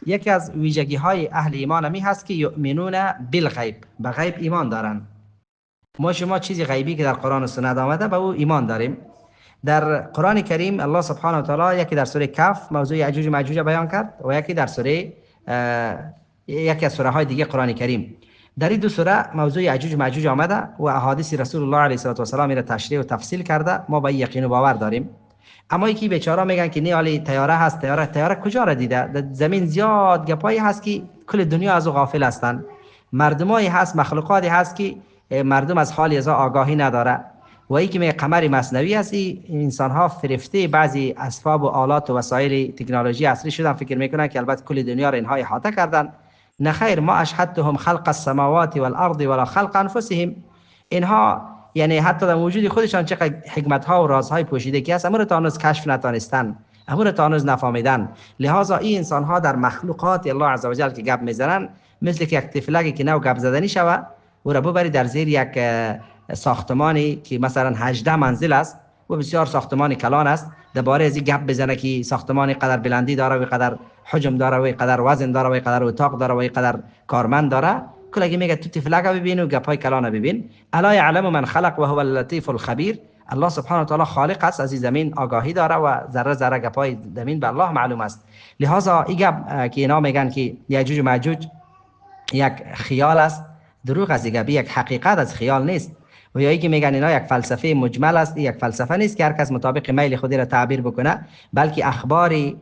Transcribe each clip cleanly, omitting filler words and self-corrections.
یکی از ویژگی های اهل ایمان همی هست که یؤمنون بالغیب، به غیب ایمان دارن. ما شما چیزی غیبی که در قرآن و سنت آمده به او ایمان داریم. در قرآن کریم الله سبحانه و تعالی یکی در سوره کهف موضوع یأجوج و مأجوج بیان کرد و یکی در سوره یکی از سوره های دیگه قرآن کریم. در این دو سوره موضوع یأجوج و مأجوج آمده و احادیث رسول الله علیه و سلام را تشریح و تفصیل کرده. ما با یقین و باور داریم. اما یکی بیچاره میگن که نه علی طیاره هست، طیاره کجا را دیده؟ در زمین زیاد گپایی هست که کل دنیا از او غافل هستند. مردمایی هست، مخلوقاتی هست که مردم از حال ازا آگاهی نداره. و یکی میگه قمر مصنوعی است. انسان ها فرفته بعضی اسباب و آلات و وسایل تکنولوژی عصری شدن، فکر میکنن که البته کل دنیا را اینها احاطه کردن. نه خیر، ما اشهدتهم خلق السماوات والارض ولا خلق انفسهم. اینها یعنی حتی در وجود خودشان چقدر حکمت ها و رازهای پوشیده که است، امور تا هنوز کشف نتانستن، امور تا هنوز نفهمیدن. لہذا این انسان ها در مخلوقات الله عزوجل که گپ میزنن مثل که یک طفلکی که نو گپ زدنی شوه و را ببری در زیر یک ساختمانی که مثلا 18 منزل است و بسیار ساختمان کلان است، درباره از این گپ بزنه که ساختمان قدر بلندی داره و قدر حجم داره و قدر وزن داره و قدر اتاق داره و قدر کارمند داره، کلگی میگه تو طفلک ببین و گپای کلان ببین. الا یعلم من خلق و هو اللطیف الخبیر. الله سبحانه و تعالی خالق است، از این زمین آگاهی داره و ذره ذره گپای زمین به الله معلوم است. لہذا این گپ که اینا میگن که یأجوج و مأجوج یک خیال است، دروغ است. دیگه یک حقیقت از خیال نیست. و یا اینکه میگن اینا یک فلسفه مجمل است، یک فلسفه نیست که هر کس مطابق میل خودی را تعبیر بکنه، بلکه اخباری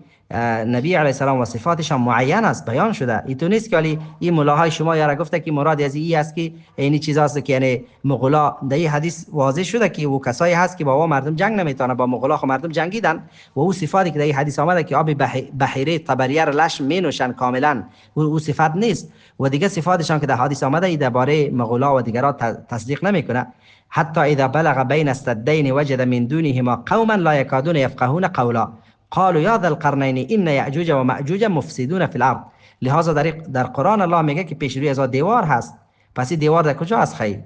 نبی علیه السلام و صفاتشان معین است، بیان شده. این تو نیست که این ملاهای شما یارا گفته که مراد از این است که اینی چیزاست که یعنی مغولا. در این حدیث واضح شده که او کسایی هست که با مردم جنگ نمیتونه، با مغولا خو مردم جنگیدن و او صفاتی که در این حدیث آمده که آب بحیره طبریه را لش مینوشن کاملا، او صفات نیست. و دیگه صفاتشان که در حدیث آمده ای درباره مغولا و دیگران تصدیق نمیکنه. حتی اذا بلغ بین السدین وجد من دونهما قوما لا يكادون يفقهون قولا قالوا یا ذا القرنین ان یأجوج و مأجوج مفسدون فی الارض. لہذا در قرآن الله میگه که پیش روی از دیوار هست. پس این دیوار در کجا است خیر؟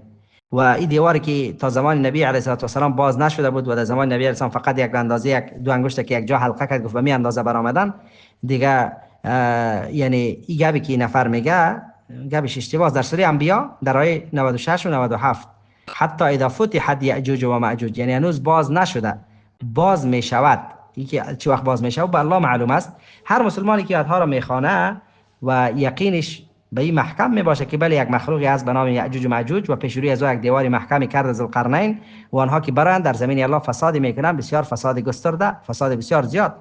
و این دیواری که تا زمان نبی علیه السلام باز نشده بود و در زمان نبی علیه السلام فقط یک اندازه یک دو انگشت که یک جا حلقه کرد گفت به می اندازه برآمدن دیگه. یعنی این گبی که نفر میگه گبش اشتباه. در سوره انبیا در آیه 96 و 97 حتی اذا فتحت یأجوج و مأجوج، یعنی هنوز باز نشده، باز میشود. اینکه چه وقت باز میشه به الله معلوم است. هر مسلمانی که آنها را میخوانه و یقینش به این محکم میباشه که بله یک مخلوقی است به نام یأجوج و مأجوج و پیش روی از یک دیواری محکمی کرد ذوالقرنین و آنها که برند در زمین الله فساد میکنن، بسیار فساد گسترده، فساد بسیار زیاد.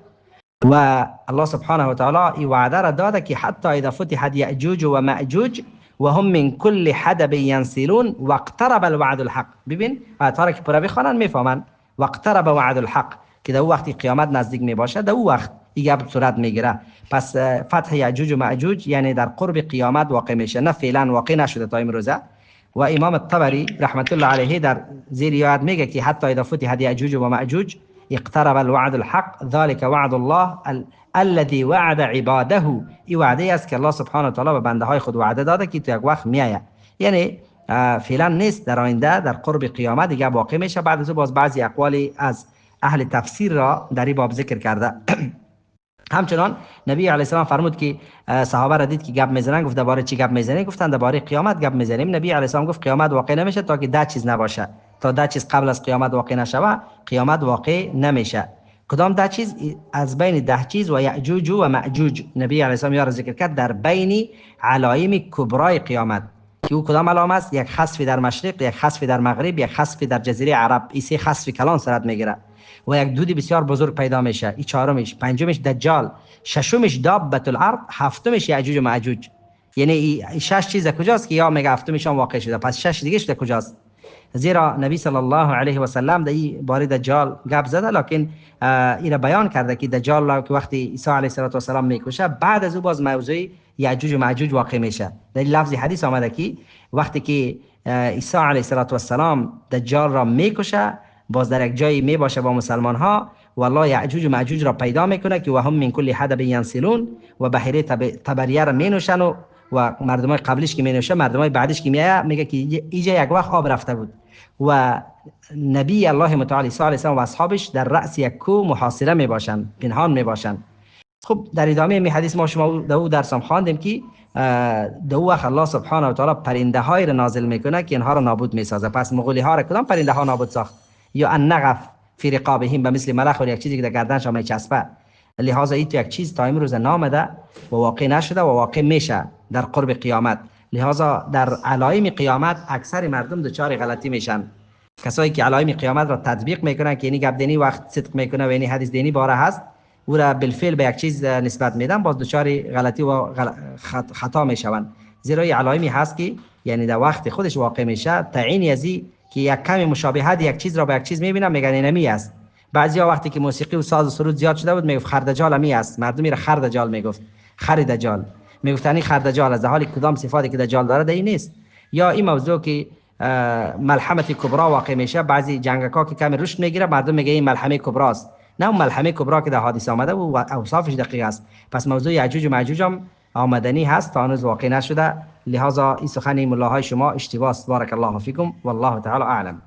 و الله سبحانه و تعالی این وعده را داده که حتی اذا فتحت یأجوج و مأجوج و هم من کل حدب ینسلون واقترب الوعد الحق. ببین آیات‌ها را که پورا بخوانن میفهمن. واقترب وعد الحق که در او وقتی قیامت نزدیک می باشه، در او وقت این گپ صورت میگیره. پس فتح یأجوج و مأجوج یعنی در قرب قیامت واقع میشه، نه فعلا واقع نشده تا امروزه. و امام الطبری رحمت الله علیه در زیر آیات میگه که حتی اذا فتحت یأجوج و مأجوج اقترب الوعد الحق ذلك وعد الله الذي وعد عباده. این وعده است که الله سبحانه و تعالی به بنده های خود وعده داده که تو یک وقت میآید، یعنی فعلا نیست، در آینده در قرب قیامت دیگه واقع میشه. بعد از او باز بعضی اقوالی از اهل تفسیر را در این باب ذکر کرده. همچنان نبی علیه السلام فرمود که صحابه را دید که گپ میزنن، گفت درباره چی گپ میزنی؟ گفتن درباره قیامت گپ میزنیم. نبی علیه السلام گفت قیامت واقع نمیشه تا که ده چیز نباشه. تا ده چیز قبل از قیامت واقع نشوه قیامت واقع نمیشه. کدام ده چیز؟ از بین 10 چیز و یأجوج و مأجوج نبی علیه السلام یا ذکر کرد در بین علائم کبرای قیامت. که او کدام علامه است؟ یک خسف در مشرق، یک خسف در مغرب، یک خسف در جزیره عرب. این سه خسف کلان صورت میگیره و یک دودی بسیار بزرگ پیدا میشه. این چهارمش، پنجمش دجال، ششمش دابت الارض، هفتمش یأجوج و مأجوج. یعنی این 6 چیز کجاست که یا میگه هفتمش هم واقع شده، پس 6 دیگه شده کجاست؟ زیرا نبی صلی الله علیه و سلم در این باره دجال گپ زده، لکن این بیان کرده که دجال را که وقتی عیسی علیه السلام میکشه بعد از او باز موضوع یأجوج و مأجوج واقع میشه. در لفظ حدیث آمده که وقتی که عیسی علیه السلام دجال را میکشه باز در یک جایی می باشه با مسلمان ها و الله یأجوج و مأجوج را پیدا میکنه که و هم من کل حدب ینسلون و بحیره طبریه را می نوشن و مردمای قبلش که می نوشه مردمای بعدش که میایه میگه که اینجا یک وقت آب رفته بود و نبی الله متعالی صلی الله علیه و سلم و اصحابش در رأس یک کوه محاصره می باشن، پنهان می باشن. خب در ادامه می حدیث ما شما دو درس هم خواندیم که دو وقت الله سبحانه و تعالی پرنده های را نازل میکنه که اینها را نابود میسازه. پس مغولی ها را کدام پرنده ها نابود ساخت؟ یا النغف فی رقابهم، به مثل ملخ و یک چیزی که در گردنش میچسبه. لحاظا این تو یک چیز تا امروز نامده و واقع نشده و واقع میشه در قرب قیامت. لحاظا در علائم قیامت اکثر مردم دچار غلطی میشن. کسایی که علائم قیامت را تطبیق میکنن که اینی گپ دینی وقت صدق میکنه و اینی حدیث دینی باره هست، او را بالفعل به یک چیز نسبت میدن، باز دچار غلطی و خطا میشوند. زیرا این علائمی هست که یعنی در وقت خودش واقع میشه. تعیین ازی که یک کمی مشابهت یک چیز را با یک چیز میبینن میگن اینمی است. بعضیا وقتی که موسیقی و ساز و سرود زیاد شده بود میگفت خردجال می است، مردمی را خردجال میگفت، خردجال میگفتن این خردجال از، حالی کدام صفاتی که دجال داره این نیست. یا این موضوع که ملحمه کبرا واقع میشه، بعضی جنگکا که کمی رشد میگیره مردم میگه این ملحمه کبراست، نه اون ملحمه کبرا که در حادثه آمده و اوصافش دقیق است. پس موضوع یاجوج و ماجوج هم آمدنی هست تا هنوز واقع نشده. لہذا این سخن ملاهای شما اشتباه است. بارک الله فیکم والله تعالی اعلم.